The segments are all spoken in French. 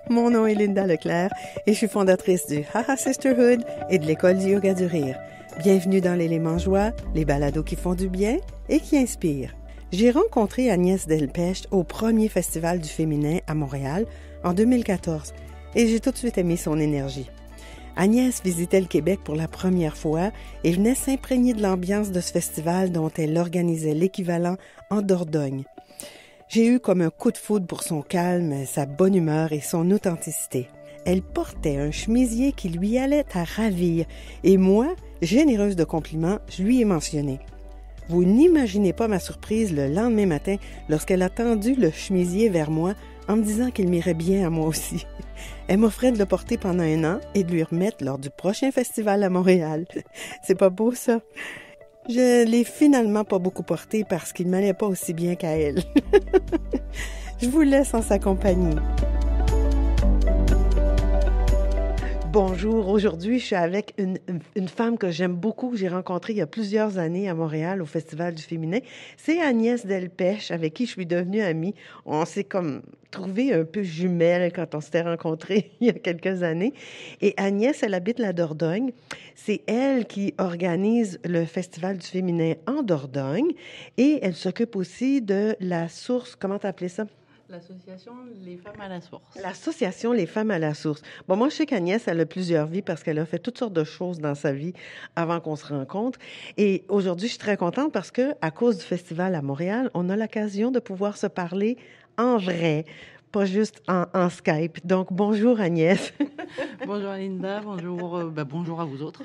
Mon nom est Linda Leclerc et je suis fondatrice du Haha Sisterhood et de l'école du yoga du rire. Bienvenue dans l'élément joie, les balados qui font du bien et qui inspirent. J'ai rencontré Agnès Delpech au premier festival du féminin à Montréal en 2014 et j'ai tout de suite aimé son énergie. Agnès visitait le Québec pour la première fois et venait s'imprégner de l'ambiance de ce festival dont elle organisait l'équivalent en Dordogne. J'ai eu comme un coup de foudre pour son calme, sa bonne humeur et son authenticité. Elle portait un chemisier qui lui allait à ravir et moi, généreuse de compliments, je lui ai mentionné. Vous n'imaginez pas ma surprise le lendemain matin lorsqu'elle a tendu le chemisier vers moi en me disant qu'il m'irait bien à moi aussi. Elle m'offrait de le porter pendant 1 an et de lui remettre lors du prochain festival à Montréal. C'est pas beau, ça? Je l'ai finalement pas beaucoup porté parce qu'il m'allait pas aussi bien qu'à elle. Je vous laisse en sa compagnie. Bonjour, aujourd'hui je suis avec une femme que j'aime beaucoup, que j'ai rencontrée il y a plusieurs années à Montréal au Festival du féminin. C'est Agnès Delpech, avec qui je suis devenue amie. On s'est comme trouvées un peu jumelles quand on s'était rencontrés il y a quelques années. Et Agnès, elle habite la Dordogne. C'est elle qui organise le Festival du féminin en Dordogne et elle s'occupe aussi de la source, comment t'appelais ça? L'association Les Femmes à la Source. L'association Les Femmes à la Source. Bon, moi, je sais qu'Agnès, elle a plusieurs vies parce qu'elle a fait toutes sortes de choses dans sa vie avant qu'on se rencontre. Et aujourd'hui, je suis très contente parce que, à cause du festival à Montréal, on a l'occasion de pouvoir se parler en vrai, pas juste en Skype. Donc, bonjour Agnès. Bonjour Linda, bonjour à vous autres.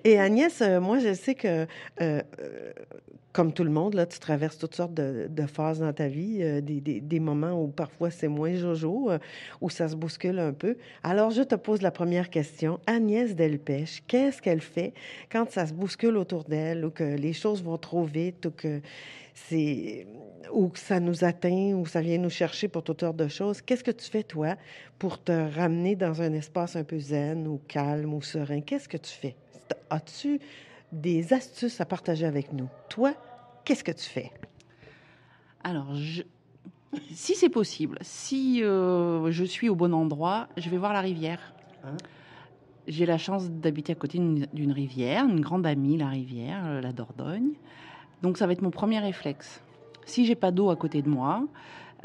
Et Agnès, moi, je sais que, comme tout le monde, là, tu traverses toutes sortes de phases dans ta vie, des moments où parfois c'est moins jojo, où ça se bouscule un peu. Alors, je te pose la première question. Agnès Delpech, qu'est-ce qu'elle fait quand ça se bouscule autour d'elle ou que les choses vont trop vite ou que ça nous atteint ou ça vient nous chercher pour toutes sortes de choses? Qu'est-ce que tu fais, toi, pour te ramener dans un espace un peu zen ou calme ou serein? Qu'est-ce que tu fais? As-tu des astuces à partager avec nous? Toi, qu'est-ce que tu fais? Alors, si c'est possible, si je suis au bon endroit, je vais voir la rivière. Hein? J'ai la chance d'habiter à côté d'une rivière, une grande amie, la rivière, la Dordogne. Donc, ça va être mon premier réflexe. Si j'ai pas d'eau à côté de moi,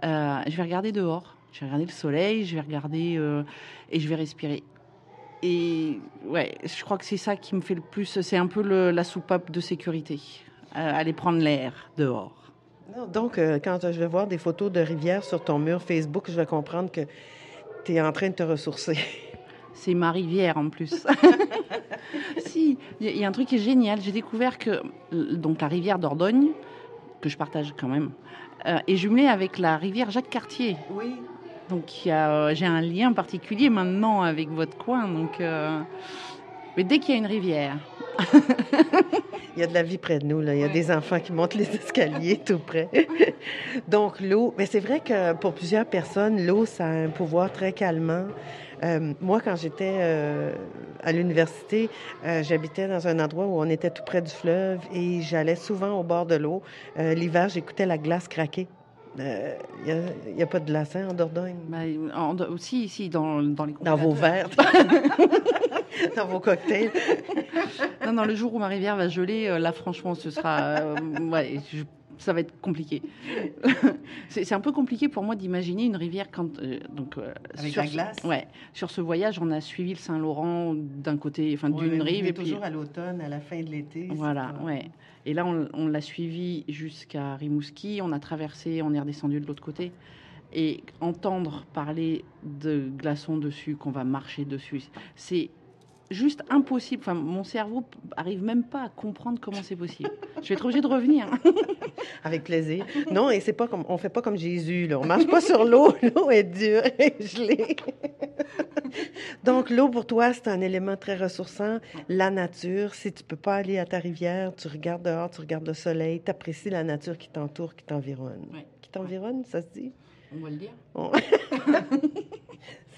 je vais regarder dehors. Je vais regarder le soleil, je vais regarder et je vais respirer. Et ouais, je crois que c'est ça qui me fait le plus. C'est un peu la soupape de sécurité. Aller prendre l'air dehors. Donc, quand je vais voir des photos de rivière sur ton mur Facebook, je vais comprendre que tu es en train de te ressourcer. C'est ma rivière en plus. Si, il y a un truc qui est génial. J'ai découvert que donc la rivière Dordogne, que je partage quand même, est jumelée avec la rivière Jacques-Cartier. Oui. Donc j'ai un lien particulier maintenant avec votre coin. Donc, mais dès qu'il y a une rivière. Il y a de la vie près de nous, là. Il y a des enfants qui montent les escaliers tout près. Donc, l'eau, mais c'est vrai que pour plusieurs personnes, l'eau, ça a un pouvoir très calmant. Moi, quand j'étais à l'université, j'habitais dans un endroit où on était tout près du fleuve et j'allais souvent au bord de l'eau. L'hiver, j'écoutais la glace craquer. Il n'y a pas de glace en Dordogne? Si, dans les dans vos verres. Dans vos cocktails. Non, le jour où ma rivière va geler, là, franchement, ce sera... ça va être compliqué. C'est un peu compliqué pour moi d'imaginer une rivière quand... avec la glace? Ouais. Sur ce voyage, on a suivi le Saint-Laurent d'un côté, d'une rive. Et toujours à l'automne, à la fin de l'été. Voilà, ouais. Et là, on l'a suivi jusqu'à Rimouski. On a traversé, on est redescendu de l'autre côté. Et entendre parler de glaçons dessus, qu'on va marcher dessus, c'est juste impossible. Enfin, mon cerveau arrive même pas à comprendre comment c'est possible. Je vais être obligée de revenir. Avec plaisir. Non, et c'est pas comme on fait pas comme Jésus, là. On marche pas sur l'eau. L'eau est dure et gelée. Donc, l'eau, pour toi, c'est un élément très ressourçant. La nature, si tu peux pas aller à ta rivière, tu regardes dehors, tu regardes le soleil, tu apprécies la nature qui t'entoure, qui t'environne. Ouais. Qui t'environne, ça se dit? On va le dire.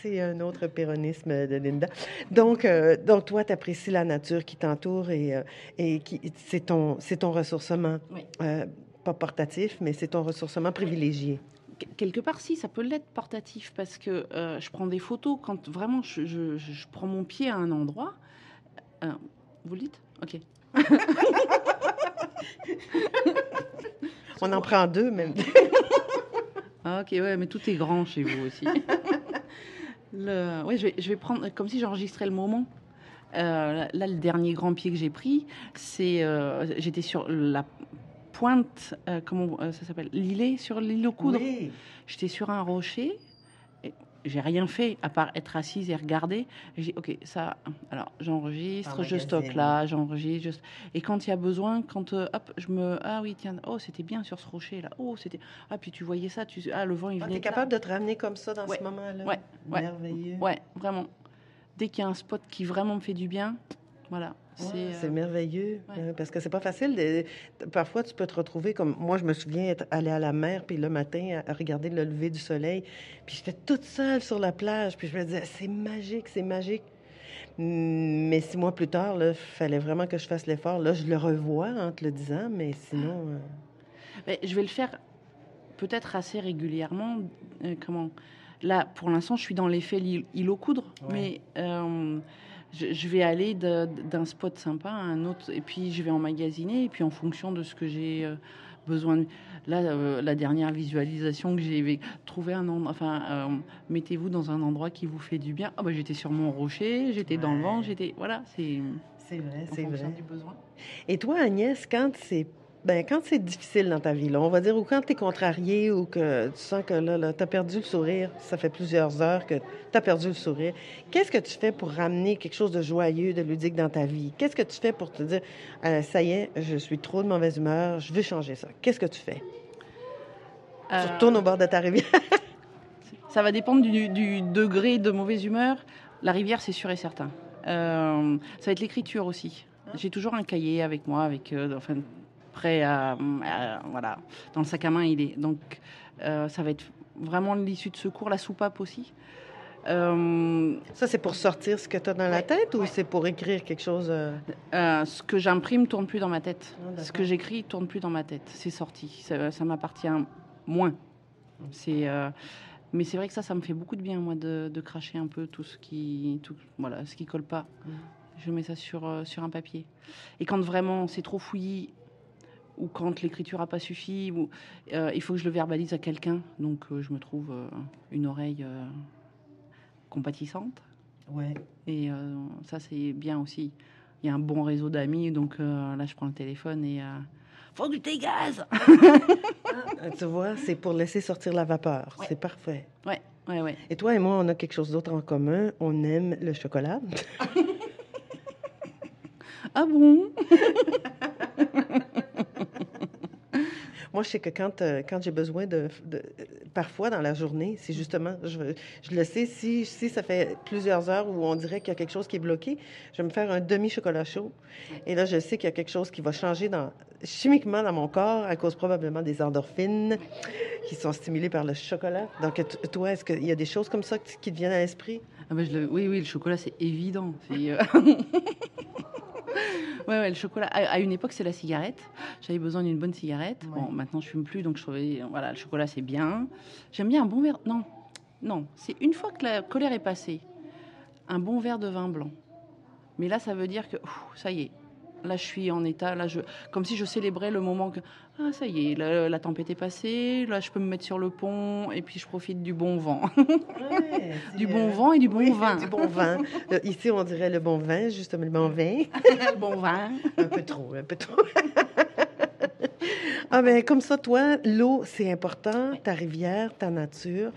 C'est un autre péronisme de Linda. Donc toi, tu apprécies la nature qui t'entoure et c'est ton ressourcement. Oui. Pas portatif, mais c'est ton ressourcement privilégié. quelque part, si, ça peut l'être portatif parce que je prends des photos quand vraiment je prends mon pied à un endroit. Vous le dites? OK. On en prend 2, même. Ah, OK, ouais, mais tout est grand chez vous aussi. Ouais, je vais prendre comme si j'enregistrais le moment. Là, le dernier grand pied que j'ai pris, j'étais sur la pointe, comment ça s'appelle? L'îlet, sur l'île aux coudres. Oui. J'étais sur un rocher. J'ai rien fait à part être assise et regarder. J'ai dit, OK, ça, alors j'enregistre, je stocke là, j'enregistre. Et quand il y a besoin, quand, hop, ah oui, tiens, oh, c'était bien sur ce rocher là. Oh, c'était, puis tu voyais ça, le vent, il venait. Tu es capable de te ramener comme ça dans Ouais. ce moment-là? Ouais. Merveilleux. Ouais, vraiment. Dès qu'il y a un spot qui vraiment me fait du bien, voilà. C'est merveilleux, ouais. Parce que c'est pas facile. Parfois, tu peux te retrouver comme... Moi, je me souviens être allée à la mer, puis le matin, à regarder le lever du soleil, puis j'étais toute seule sur la plage, puis je me disais, c'est magique, c'est magique. Mais 6 mois plus tard, il fallait vraiment que je fasse l'effort. Là, je le revois en te le disant, mais sinon... Je vais le faire peut-être assez régulièrement. Là, pour l'instant, je suis dans l'effet île aux coudres, mais... je vais aller d'un spot sympa à un autre, et puis je vais emmagasiner, et puis en fonction de ce que j'ai besoin. Là, la dernière visualisation que j'ai trouvé un endroit, mettez-vous dans un endroit qui vous fait du bien. J'étais sur mon rocher, j'étais dans le vent, voilà, c'est vrai, c'est vrai. Du besoin. Et toi, Agnès, quand c'est difficile dans ta vie, là, on va dire, ou quand tu es contrariée ou que tu sens que là tu as perdu le sourire, ça fait plusieurs heures que tu as perdu le sourire, qu'est-ce que tu fais pour ramener quelque chose de joyeux, de ludique dans ta vie? Qu'est-ce que tu fais pour te dire, ça y est, je suis trop de mauvaise humeur, je veux changer ça? Qu'est-ce que tu fais? Tu retournes au bord de ta rivière? Ça va dépendre du degré de mauvaise humeur. La rivière, c'est sûr et certain. Ça va être l'écriture aussi. J'ai toujours un cahier avec moi, prêt voilà, dans le sac à main il est. Donc ça va être vraiment l'issue de secours, la soupape aussi. Ça, c'est pour sortir ce que tu as dans la tête ou c'est pour écrire quelque chose? Ce que j'imprime tourne plus dans ma tête. Ce que j'écris tourne plus dans ma tête. C'est sorti. Ça m'appartient moins. Mais c'est vrai que ça me fait beaucoup de bien, moi, de cracher un peu ce qui colle pas. Je mets ça sur un papier. Et quand vraiment c'est trop fouillis, ou quand l'écriture n'a pas suffi, il faut que je le verbalise à quelqu'un. Donc, je me trouve une oreille compatissante. Ouais. Et ça, c'est bien aussi. Il y a un bon réseau d'amis, donc là, je prends le téléphone et... faut que tu dégazes. Tu vois, c'est pour laisser sortir la vapeur. Ouais. C'est parfait. Ouais. Et toi et moi, on a quelque chose d'autre en commun. On aime le chocolat. Ah bon? Moi, je sais que quand j'ai besoin parfois dans la journée, c'est justement, je le sais, si ça fait plusieurs heures où on dirait qu'il y a quelque chose qui est bloqué, je vais me faire un demi-chocolat chaud. Et là, je sais qu'il y a quelque chose qui va changer chimiquement dans mon corps à cause probablement des endorphines qui sont stimulées par le chocolat. Donc, toi, est-ce qu'il y a des choses comme ça qui te viennent à l'esprit? Oui, le chocolat, c'est évident. Ouais, le chocolat. À une époque, c'est la cigarette. J'avais besoin d'une bonne cigarette. Ouais. Bon, maintenant, je fume plus, donc je trouvais, voilà, le chocolat, c'est bien. J'aime bien un bon verre. Non, c'est une fois que la colère est passée, un bon verre de vin blanc. Mais là, ça veut dire que, ça y est. Là, je suis en état, comme si je célébrais le moment que, ça y est, la tempête est passée, là, je peux me mettre sur le pont, et puis je profite du bon vent. Ouais, du bon vent et du bon vin. Du bon vin. Ici, on dirait le bon vin, justement, le bon vin. Le bon vin. Un peu trop. Comme ça, toi, l'eau, c'est important, ta rivière, ta nature,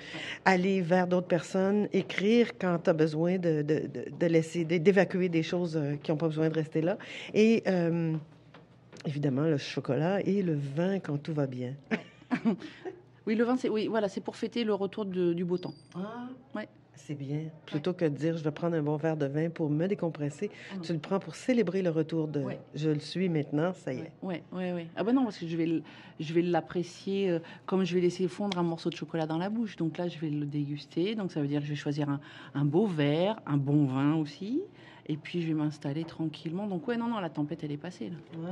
aller vers d'autres personnes, écrire quand tu as besoin de laisser, d'évacuer des choses qui n'ont pas besoin de rester là. Et évidemment, le chocolat et le vin quand tout va bien. Oui, le vin, c'est pour fêter le retour du beau temps. Ouais. C'est bien. Plutôt que de dire, je vais prendre un bon verre de vin pour me décompresser, tu le prends pour célébrer le retour de je le suis maintenant, ça y est. Oui. Ah non, parce que je vais l'apprécier comme je vais laisser fondre un morceau de chocolat dans la bouche. Donc là, je vais le déguster. Donc ça veut dire que je vais choisir un beau verre, un bon vin aussi. Et puis, je vais m'installer tranquillement. Donc, ouais, non, la tempête, elle est passée, là. Wow.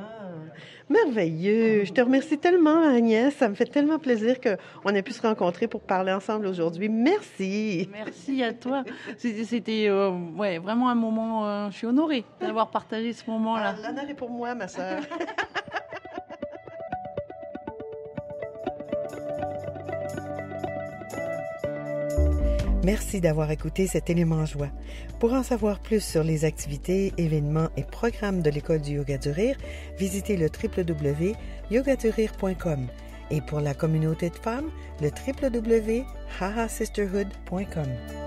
Merveilleux. Je te remercie tellement, Agnès. Ça me fait tellement plaisir qu'on ait pu se rencontrer pour parler ensemble aujourd'hui. Merci. Merci à toi. C'était ouais, vraiment un moment... je suis honorée d'avoir partagé ce moment-là. L'honneur est pour moi, ma sœur. Merci d'avoir écouté cet élément joie. Pour en savoir plus sur les activités, événements et programmes de l'École du yoga du rire, visitez le www.yogadurir.com et pour la communauté de femmes, le www.hahasisterhood.com.